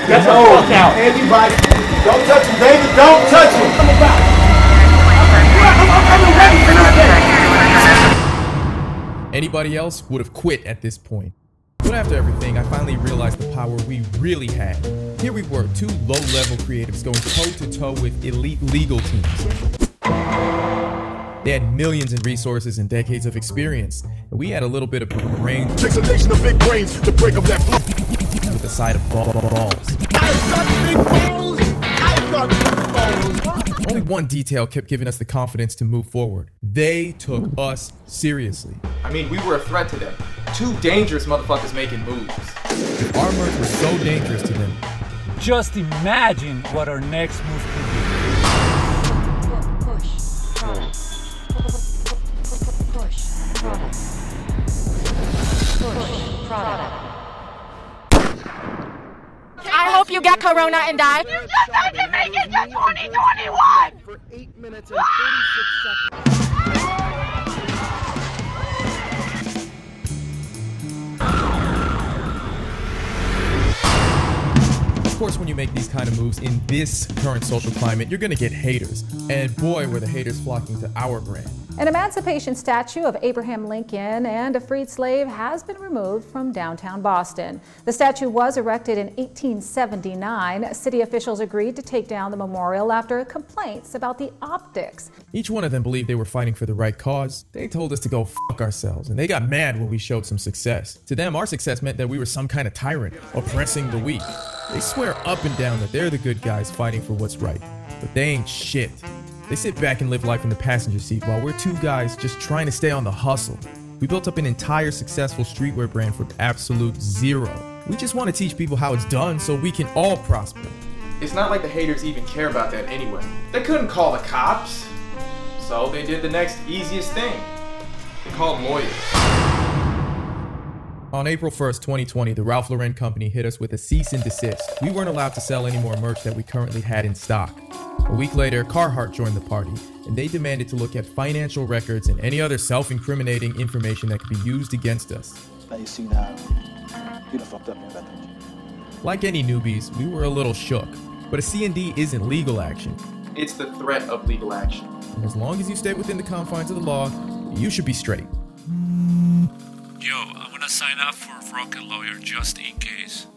Get the fuck out. Everybody, don't touch him, David. Don't touch him. Come about. I'm ready for this. Anybody else would have quit at this point. But after everything, I finally realized the power we really had. Here we were, two low-level creatives going toe-to-toe with elite legal teams. They had millions in resources and decades of experience, and we had a little bit of brains. Takes a nation of big brains to break up that flow. With a side of balls. Only one detail kept giving us the confidence to move forward. They took us seriously. I mean, we were a threat to them. Two dangerous motherfuckers making moves. If our merch was so dangerous to them, just imagine what our next move could be. I hope you get corona and die. You just have to make it to 2021! For 8 minutes and 36 seconds. of course, when you make these kind of moves in this current social climate, you're gonna get haters. And boy, were the haters flocking to our brand. An emancipation statue of Abraham Lincoln and a freed slave has been removed from downtown Boston. The statue was erected in 1879. City officials agreed to take down the memorial after complaints about the optics. Each one of them believed they were fighting for the right cause. They told us to go fuck ourselves, and they got mad when we showed some success. To them, our success meant that we were some kind of tyrant, oppressing the weak. They swear up and down that they're the good guys fighting for what's right, but they ain't shit. They sit back and live life in the passenger seat while we're two guys just trying to stay on the hustle. We built up an entire successful streetwear brand from absolute zero. We just want to teach people how it's done so we can all prosper. It's not like the haters even care about that anyway. They couldn't call the cops. So they did the next easiest thing. They called lawyers. On April 1st, 2020, the Ralph Lauren company hit us with a cease and desist. We weren't allowed to sell any more merch that we currently had in stock. A week later, Carhartt joined the party, and they demanded to look at financial records and any other self-incriminating information that could be used against us. Now you see now, you done fucked up in that. Like any newbies, we were a little shook, but a C&D isn't legal action. It's the threat of legal action. And as long as you stay within the confines of the law, you should be straight. Yo, I'm gonna sign up for a Rocket Lawyer just in case.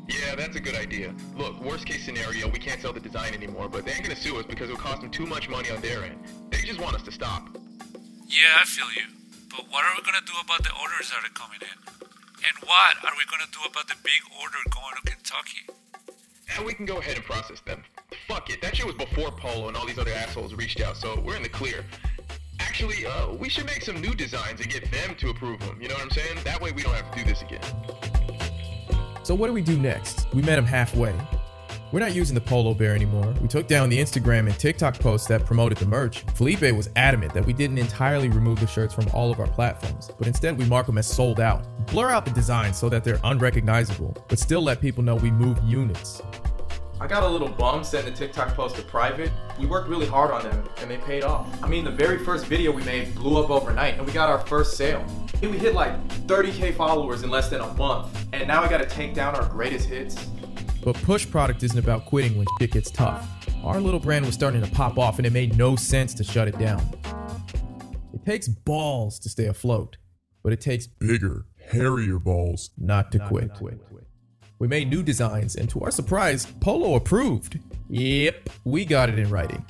Yeah, that's a good idea. Look, worst case scenario, we can't sell the design anymore, but they ain't gonna sue us because it'll cost them too much money on their end. They just want us to stop. Yeah, I feel you. But what are we gonna do about the orders that are coming in? And what are we gonna do about the big order going to Kentucky? And we can go ahead and process them. Fuck it, that shit was before Polo and all these other assholes reached out, so we're in the clear. Actually, we should make some new designs and get them to approve them, you know what I'm saying? That way we don't have to do this again. So what do we do next? We met him halfway. We're not using the Polo Bear anymore. We took down the Instagram and TikTok posts that promoted the merch. Felipe was adamant that we didn't entirely remove the shirts from all of our platforms, but instead we mark them as sold out. Blur out the designs so that they're unrecognizable, but still let people know we move units. I got a little bummed setting the TikTok post to private. We worked really hard on them, and they paid off. I mean, the very first video we made blew up overnight, and we got our first sale. We hit like 30K followers in less than a month, and now I gotta take down our greatest hits. But push product isn't about quitting when shit gets tough. Our little brand was starting to pop off, and it made no sense to shut it down. It takes balls to stay afloat, but it takes Bigger, hairier balls. not to quit. We made new designs, and to our surprise, Polo approved. Yep, we got it in writing.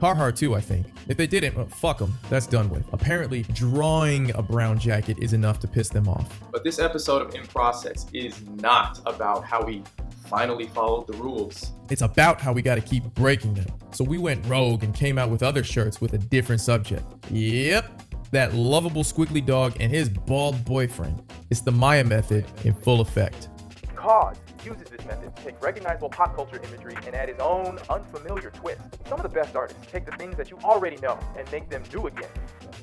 Carhartt too, I think. If they didn't, well, fuck them. That's done with. Apparently, drawing a brown jacket is enough to piss them off. But this episode of In Process is not about how we finally followed the rules. It's about how we gotta keep breaking them. So we went rogue and came out with other shirts with a different subject. Yep, that lovable squiggly dog and his bald boyfriend. It's the Maya method in full effect. Cause uses this method to take recognizable pop culture imagery and add his own unfamiliar twist. Some of the best artists take the things that you already know and make them new again.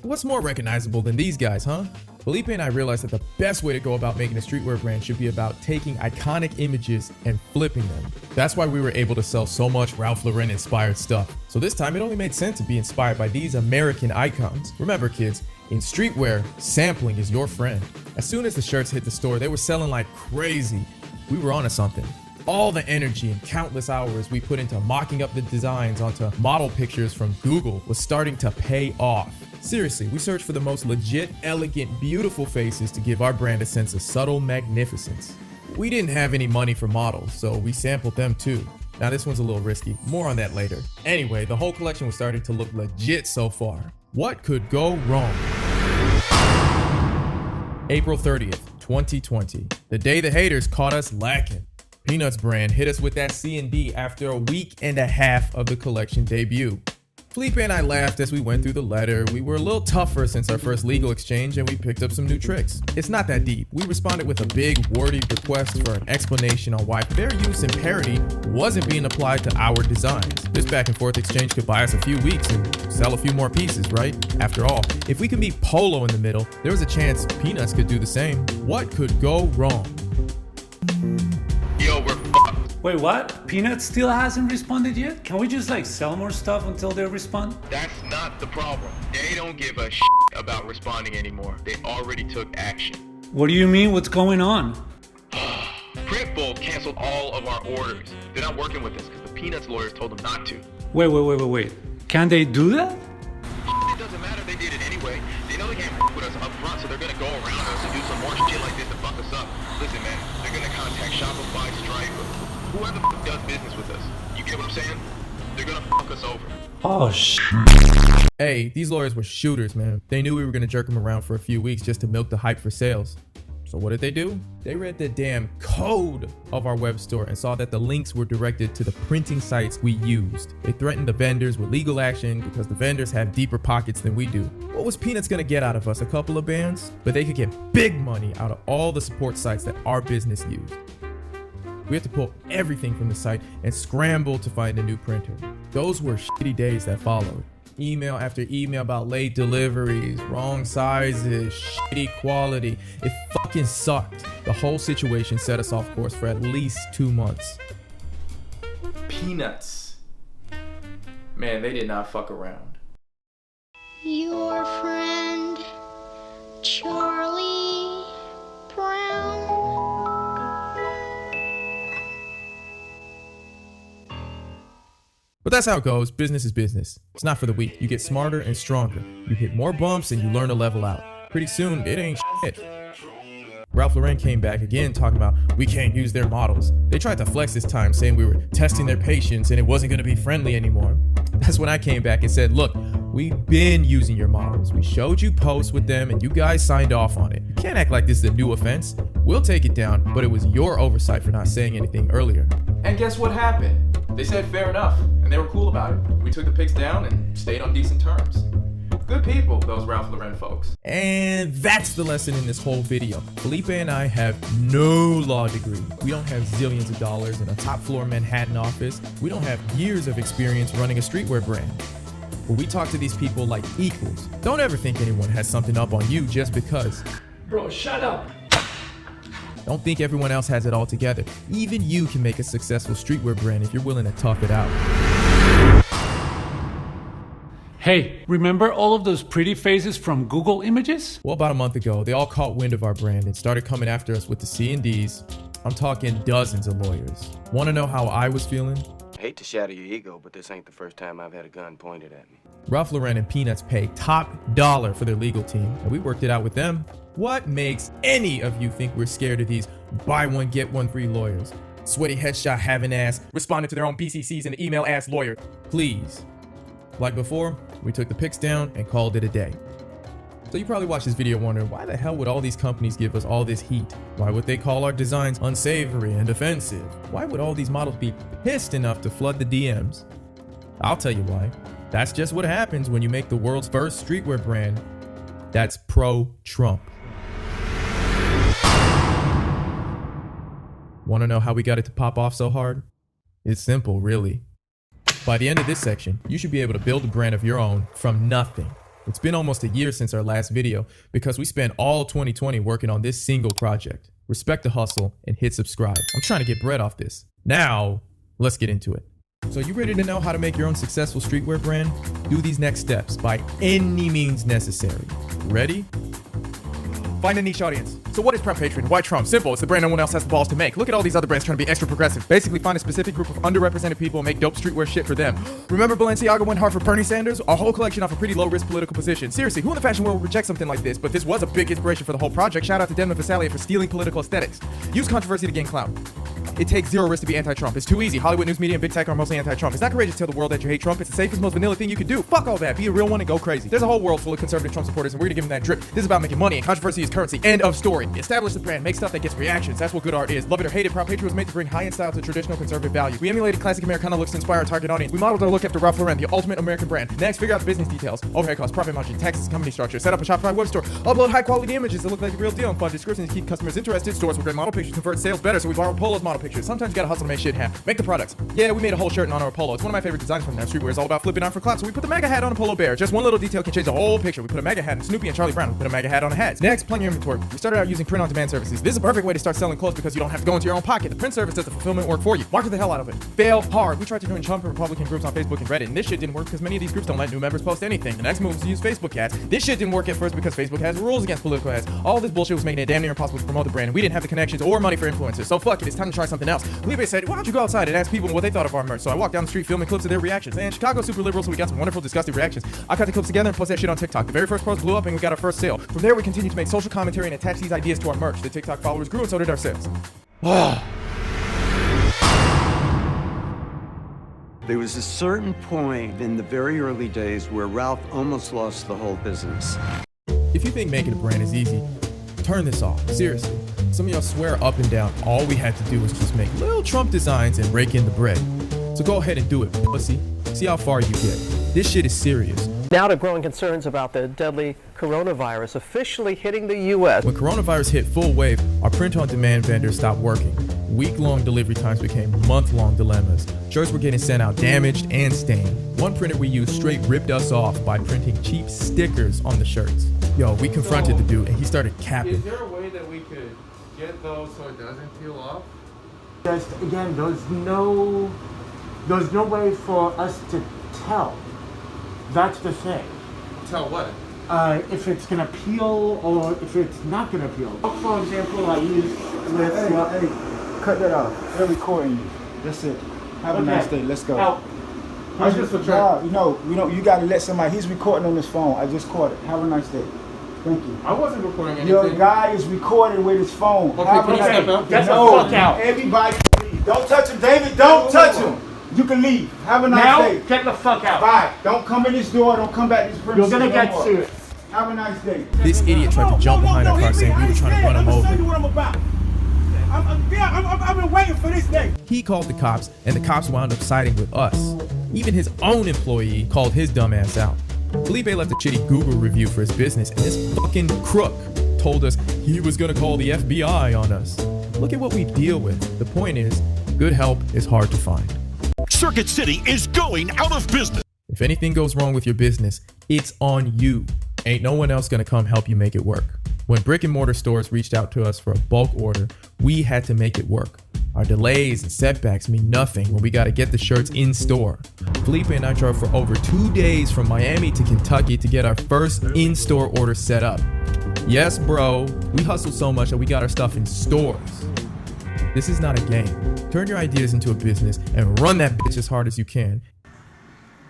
What's more recognizable than these guys, huh? Felipe and I realized that the best way to go about making a streetwear brand should be about taking iconic images and flipping them. That's why we were able to sell so much Ralph Lauren inspired stuff. So this time it only made sense to be inspired by these American icons. Remember kids, in streetwear, sampling is your friend. As soon as the shirts hit the store, they were selling like crazy. We were onto something. All the energy and countless hours we put into mocking up the designs onto model pictures from Google was starting to pay off. Seriously, we searched for the most legit, elegant, beautiful faces to give our brand a sense of subtle magnificence. We didn't have any money for models, so we sampled them too. Now this one's a little risky, more on that later. Anyway, the whole collection was starting to look legit so far. What could go wrong? April 30th, 2020, the day the haters caught us lacking. Peanuts brand hit us with that C&D after a week and a half of the collection debut. Felipe and I laughed as we went through the letter. We were a little tougher since our first legal exchange and we picked up some new tricks. It's not that deep. We responded with a big, wordy request for an explanation on why fair use and parity wasn't being applied to our designs. This back and forth exchange could buy us a few weeks and sell a few more pieces, right? After all, if we could meet Polo in the middle, there was a chance Peanuts could do the same. What could go wrong? Yo, we're fucked. Wait, what? Peanuts still hasn't responded yet? Can we just sell more stuff until they respond? That's not the problem. They don't give a shit about responding anymore. They already took action. What do you mean? What's going on? Printful canceled all of our orders. They're not working with us because the Peanuts lawyers told them not to. Wait. Can they do that? It doesn't matter. They did it anyway. They know they can't f with us up front, so they're gonna go around us and do some more shit like this to fuck us up. Listen, man, they're gonna contact Shopify, Stripe, whoever the f does business with us. You get what I'm saying? They're gonna fuck us over. Oh, shit. Hey, these lawyers were shooters, man. They knew we were gonna jerk them around for a few weeks just to milk the hype for sales. So what did they do? They read the damn code of our web store and saw that the links were directed to the printing sites we used. They threatened the vendors with legal action because the vendors have deeper pockets than we do. What was Peanuts gonna get out of us? A couple of bands? But they could get big money out of all the support sites that our business used. We had to pull everything from the site and scramble to find a new printer. Those were shitty days that followed. Email after email about late deliveries, wrong sizes, shitty quality. It fucking sucked. The whole situation set us off course for at least 2 months. Peanuts. Man, they did not fuck around. Your friend, Charlie Brown. But that's how it goes. Business is business. It's not for the weak. You get smarter and stronger. You hit more bumps and you learn to level out. Pretty soon, it ain't shit. Ralph Lauren came back again talking about we can't use their models. They tried to flex this time, saying we were testing their patience and it wasn't going to be friendly anymore. That's when I came back and said, look, we've been using your models. We showed you posts with them and you guys signed off on it. You can't act like this is a new offense. We'll take it down, but it was your oversight for not saying anything earlier. And guess what happened? They said fair enough, and they were cool about it. We took the pics down and stayed on decent terms. Good people, those Ralph Lauren folks. And that's the lesson in this whole video. Felipe and I have no law degree. We don't have zillions of dollars in a top floor Manhattan office. We don't have years of experience running a streetwear brand. But we talk to these people like equals. Don't ever think anyone has something up on you just because. Bro, shut up. Don't think everyone else has it all together. Even you can make a successful streetwear brand if you're willing to tough it out. Hey, remember all of those pretty faces from Google Images? Well, about a month ago, they all caught wind of our brand and started coming after us with the C&Ds. I'm talking dozens of lawyers. Want to know how I was feeling? I hate to shatter your ego, but this ain't the first time I've had a gun pointed at me. Ralph Lauren and Peanuts pay top dollar for their legal team, and we worked it out with them. What makes any of you think we're scared of these buy one, get one free lawyers? Sweaty headshot having ass, responding to their own BCCs and email ass lawyer. Please. Like before, we took the pics down and called it a day. So you probably watched this video wondering, why the hell would all these companies give us all this heat? Why would they call our designs unsavory and offensive? Why would all these models be pissed enough to flood the DMs? I'll tell you why. That's just what happens when you make the world's first streetwear brand that's pro-Trump. Want to know how we got it to pop off so hard? It's simple, really. By the end of this section, you should be able to build a brand of your own from nothing. It's been almost a year since our last video because we spent all 2020 working on this single project. Respect the hustle and hit subscribe. I'm trying to get bread off this. Now, let's get into it. So you ready to know how to make your own successful streetwear brand? Do these next steps by any means necessary. Ready? Find a niche audience. So what is Prep Patron? Why Trump? Simple, it's the brand no one else has the balls to make. Look at all these other brands trying to be extra progressive. Basically find a specific group of underrepresented people and make dope streetwear shit for them. Remember Balenciaga went hard for Bernie Sanders? Our whole collection off a pretty low risk political position. Seriously, who in the fashion world would reject something like this? But this was a big inspiration for the whole project. Shout out to Denman Visalia for stealing political aesthetics. Use controversy to gain clout. It takes zero risk to be anti-Trump. It's too easy. Hollywood news media and big tech are mostly anti-Trump. It's not courageous to tell the world that you hate Trump. It's the safest, most vanilla thing you can do. Fuck all that. Be a real one and go crazy. There's a whole world full of conservative Trump supporters and we're gonna give them that drip. This is about making money and controversy is currency. End of story. Establish the brand. Make stuff that gets reactions. That's what good art is. Love it or hate it, Proud Patriot was made to bring high-end style to traditional conservative value. We emulated classic Americana looks to inspire our target audience. We modeled our look after Ralph Lauren, the ultimate American brand. Next, figure out the business details. Overhead costs, profit margin, taxes, company structure. Set up a Shopify web store. Upload high-quality images that look like the real deal and fun descriptions to keep customers interested. Stores with great model pictures convert sales better, so we borrow Polo's model pictures. Sometimes you gotta hustle to make shit happen. Make the products. Yeah, we made a whole shirt in honor of Polo. It's one of my favorite designs from them. Streetwear is all about flipping on for clout, so we put the MAGA hat on a polo bear. Just one little detail can change the whole picture. We put a MAGA hat on Snoopy and Charlie Brown. We put a MAGA hat on a hat. Next, plan your inventory. We started out using print-on-demand services. This is a perfect way to start selling clothes because you don't have to go into your own pocket. The print service does the fulfillment work for you. Market the hell out of it. Fail hard. We tried to join Trump and Republican groups on Facebook and Reddit, and this shit didn't work because many of these groups don't let new members post anything. The next move was to use Facebook ads. This shit didn't work at first because Facebook has rules against political ads. All this bullshit was making it damn near impossible to promote the brand, and we didn't have the connections or money for influencers. So fuck it, it's time to try something else. Felipe said, why don't you go outside and ask people what they thought of our merch? So I walked down the street filming clips of their reactions. And Chicago's super liberal, so we got some wonderful, disgusting reactions. I cut the clips together and posted that shit on TikTok. The very first post blew up and we got our first sale. From there, we continued to make social commentary and attach these ideas to our merch. The TikTok followers grew and so did our sales. There was a certain point in the very early days where Ralph almost lost the whole business. If you think making a brand is easy, turn this off. Seriously. Some of y'all swear up and down all we had to do was just make little Trump designs and rake in the bread. So go ahead and do it, pussy. See how far you get. This shit is serious. Now to growing concerns about the deadly coronavirus officially hitting the U.S. When coronavirus hit full wave, our print-on-demand vendors stopped working. Week-long delivery times became month-long dilemmas. Shirts were getting sent out damaged and stained. One printer we used straight ripped us off by printing cheap stickers on the shirts. Yo, we confronted the dude and he started capping. Is there a way that we could get those so it doesn't peel off? Again, there's no way for us to tell. That's the thing. Tell what? If it's gonna peel or if it's not gonna peel. For example, I use with hey, cut that off. They're recording you. That's it. Have a nice day. Let's go. I just you gotta let somebody. He's recording on his phone. I just caught it. Have a nice day. Thank you. I wasn't recording anything. Your guy is recording with his phone. Okay, can you step out? Get the fuck out. Everybody leave. Don't touch him, David. Don't touch him. You can leave. Have a nice day. Get the fuck out. Bye. Don't come in this door. Don't come back this premises. You're gonna get sued. Have a nice day. This idiot tried to jump behind our car saying we were trying to run him over. I'll tell you what I'm about. I've been waiting for this day. He called the cops, and the cops wound up siding with us. Even his own employee called his dumbass out. Felipe left a shitty Google review for his business, and this fucking crook told us he was gonna call the FBI on us. Look at what we deal with. The point is, good help is hard to find. Circuit City is going out of business. If anything goes wrong with your business, it's on you. Ain't no one else gonna come help you make it work. When brick and mortar stores reached out to us for a bulk order, we had to make it work. Our delays and setbacks mean nothing when we gotta get the shirts in store. Felipe and I drove for over 2 days from Miami to Kentucky to get our first in-store order set up. Yes, bro, we hustled so much that we got our stuff in stores. This is not a game. Turn your ideas into a business and run that bitch as hard as you can.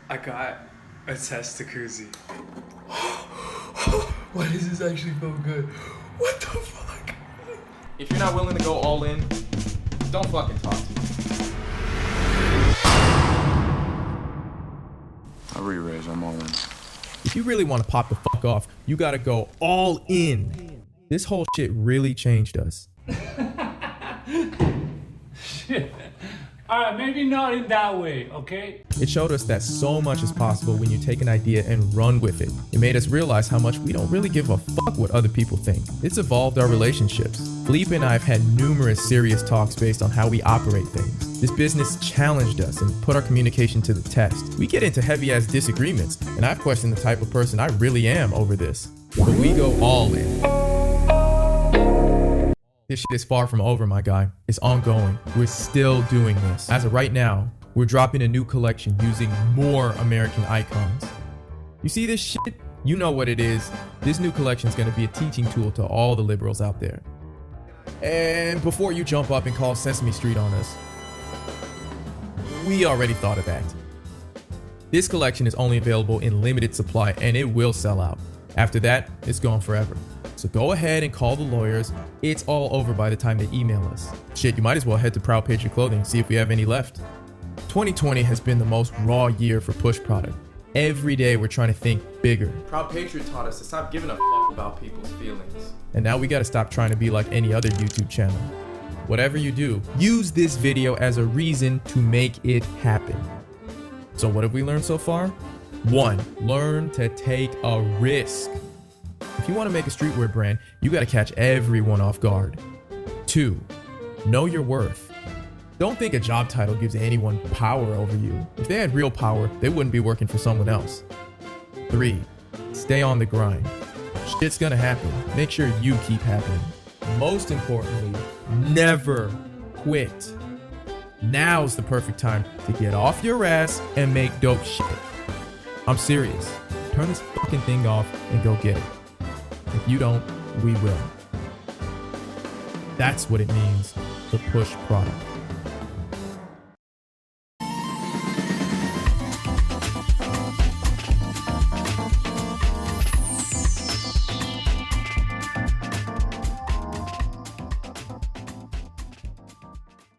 I got a testacuzzi. Why does this actually feel good? What the fuck? If you're not willing to go all in, don't fucking talk to me. I re-raise, I'm all in. If you really want to pop the fuck off, you gotta go all in. This whole shit really changed us. Shit. Alright, maybe not in that way, okay? It showed us that so much is possible when you take an idea and run with it. It made us realize how much we don't really give a fuck what other people think. It's evolved our relationships. Felipe and I have had numerous serious talks based on how we operate things. This business challenged us and put our communication to the test. We get into heavy-ass disagreements, and I've questioned the type of person I really am over this. But we go all in. This shit is far from over, my guy. It's ongoing. We're still doing this. As of right now, we're dropping a new collection using more American icons. You see this shit? You know what it is. This new collection is going to be a teaching tool to all the liberals out there. And before you jump up and call Sesame Street on us, we already thought of that. This collection is only available in limited supply and it will sell out. After that, it's gone forever. So go ahead and call the lawyers. It's all over by the time they email us. Shit, you might as well head to Proud Patriot Clothing and see if we have any left. 2020 has been the most raw year for Push product. Every day we're trying to think bigger. Proud Patriot taught us to stop giving a fuck about people's feelings. And now we gotta stop trying to be like any other YouTube channel. Whatever you do, use this video as a reason to make it happen. So what have we learned so far? 1. Learn to take a risk. If you want to make a streetwear brand, you gotta catch everyone off guard. 2. Know your worth. Don't think a job title gives anyone power over you. If they had real power, they wouldn't be working for someone else. 3. Stay on the grind. Shit's gonna happen. Make sure you keep happening. Most importantly, never quit. Now's the perfect time to get off your ass and make dope shit. I'm serious. Turn this fucking thing off and go get it. If you don't, we will. That's what it means to push product.